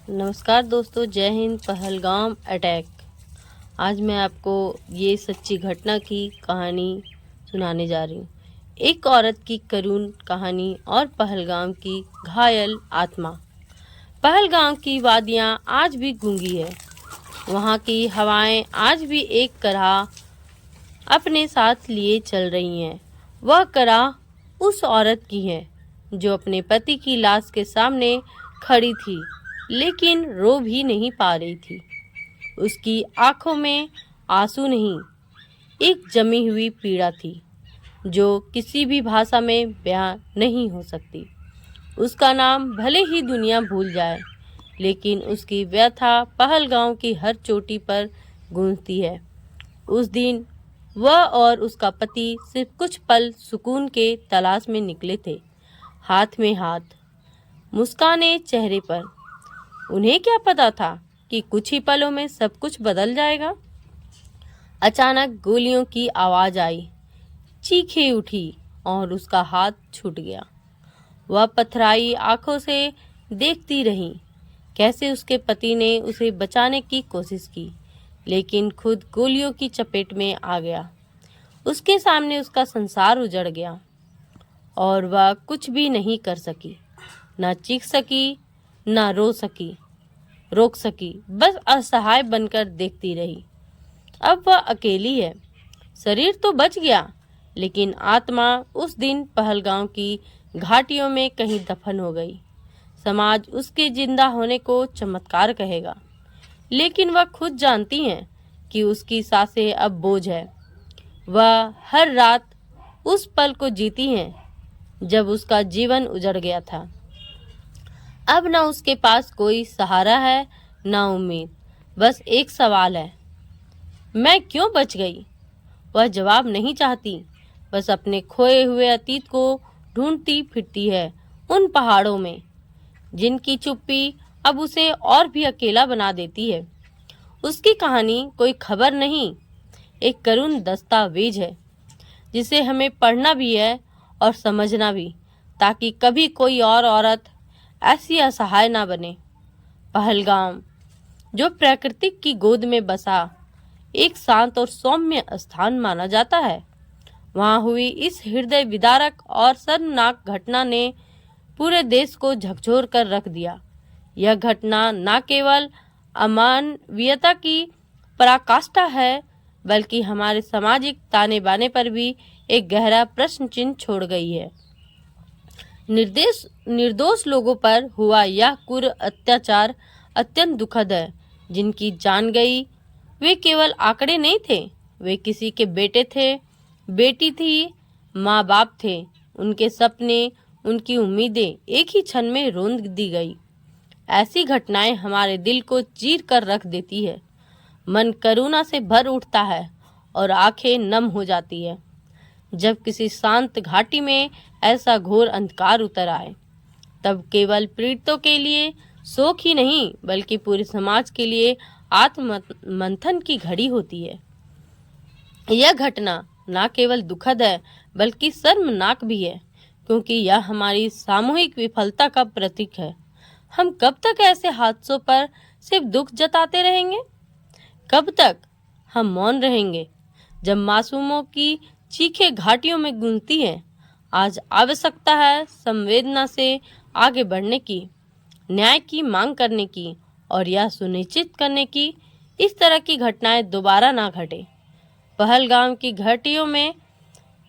नमस्कार दोस्तों, जय हिंद। पहलगाम अटैक। आज मैं आपको ये सच्ची घटना की कहानी सुनाने जा रही हूँ। एक औरत की करुण कहानी और पहलगाम की घायल आत्मा। पहलगाम की वादियाँ आज भी गूंगी है। वहाँ की हवाएं आज भी एक कराह अपने साथ लिए चल रही हैं। वह कराह उस औरत की है जो अपने पति की लाश के सामने खड़ी थी, लेकिन रो भी नहीं पा रही थी। उसकी आंखों में आंसू नहीं, एक जमी हुई पीड़ा थी जो किसी भी भाषा में बयां नहीं हो सकती। उसका नाम भले ही दुनिया भूल जाए, लेकिन उसकी व्यथा पहलगांव की हर चोटी पर गूंजती है। उस दिन वह और उसका पति सिर्फ कुछ पल सुकून के तलाश में निकले थे, हाथ में हाथ, मुस्काने चेहरे पर। उन्हें क्या पता था कि कुछ ही पलों में सब कुछ बदल जाएगा। अचानक गोलियों की आवाज आई, चीखें उठी और उसका हाथ छूट गया। वह पथराई आंखों से देखती रही कैसे उसके पति ने उसे बचाने की कोशिश की, लेकिन खुद गोलियों की चपेट में आ गया। उसके सामने उसका संसार उजड़ गया और वह कुछ भी नहीं कर सकी। ना चीख सकी, ना रोक सकी, बस असहाय बनकर देखती रही। अब वह अकेली है। शरीर तो बच गया, लेकिन आत्मा उस दिन पहलगांव की घाटियों में कहीं दफन हो गई। समाज उसके जिंदा होने को चमत्कार कहेगा, लेकिन वह खुद जानती हैं कि उसकी सांसें अब बोझ है। वह हर रात उस पल को जीती हैं जब उसका जीवन उजड़ गया था। अब न उसके पास कोई सहारा है, ना उम्मीद। बस एक सवाल है, मैं क्यों बच गई? वह जवाब नहीं चाहती, बस अपने खोए हुए अतीत को ढूंढती फिरती है उन पहाड़ों में जिनकी चुप्पी अब उसे और भी अकेला बना देती है। उसकी कहानी कोई खबर नहीं, एक करुण दस्तावेज है जिसे हमें पढ़ना भी है और समझना भी, ताकि कभी कोई और औरत ऐसी असहाय ना बने। पहलगाम, जो प्रकृति की गोद में बसा एक शांत और सौम्य स्थान माना जाता है, वहां हुई इस हृदय विदारक और शर्मनाक घटना ने पूरे देश को झकझोर कर रख दिया। यह घटना न केवल अमानवीयता की पराकाष्ठा है, बल्कि हमारे सामाजिक ताने बाने पर भी एक गहरा प्रश्न चिन्ह छोड़ गई है। निर्दोष लोगों पर हुआ यह क्रूर अत्याचार अत्यंत दुखद है। जिनकी जान गई, वे केवल आंकड़े नहीं थे, वे किसी के बेटे थे, बेटी थी, माँ बाप थे। उनके सपने, उनकी उम्मीदें एक ही क्षण में रौंद दी गई। ऐसी घटनाएं हमारे दिल को चीर कर रख देती है। मन करुणा से भर उठता है और आंखें नम हो जाती है। जब किसी शांत घाटी में ऐसा घोर अंधकार उतर आए, तब केवल पीड़ितों के लिए शोक ही नहीं, बल्कि पूरे समाज के लिए आत्म मंथन की घड़ी होती है। यह घटना न केवल दुखद है, बल्कि शर्मनाक भी है, क्योंकि यह हमारी सामूहिक विफलता का प्रतीक है। हम कब तक ऐसे हादसों पर सिर्फ दुख जताते रहेंगे? कब तक हम मौन रहेंगे जब मासूमों की चीखें घाटियों में गूंजती हैं? आज आवश्यकता है संवेदना से आगे बढ़ने की, न्याय की मांग करने की और यह सुनिश्चित करने की इस तरह की घटनाएं दोबारा ना घटे। पहलगाम की घाटियों में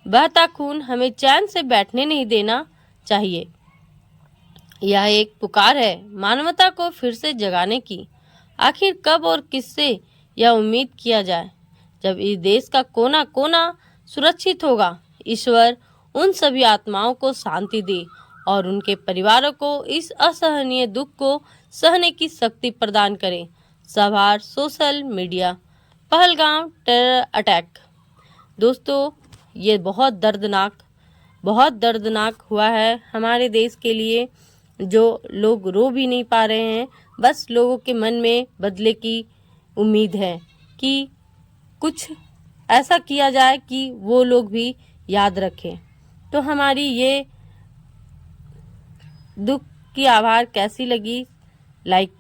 बहता खून हमें चैन से बैठने नहीं देना चाहिए। यह एक पुकार है मानवता को फिर से जगाने की। आखिर कब और किससे यह उम्मीद किया जाए? जब इस देश का कोना कोना सुरक्षित होगा। ईश्वर उन सभी आत्माओं को शांति दे और उनके परिवारों को इस असहनीय दुख को सहने की शक्ति प्रदान करे। सभार social media. Pahalgam terror attack. दोस्तों, ये बहुत दर्दनाक हुआ है हमारे देश के लिए, जो लोग रो भी नहीं पा रहे हैं। बस लोगों के मन में बदले की उम्मीद है कि कुछ ऐसा किया जाए कि वो लोग भी याद रखें। तो हमारी ये दुख की आभार कैसी लगी, लाइक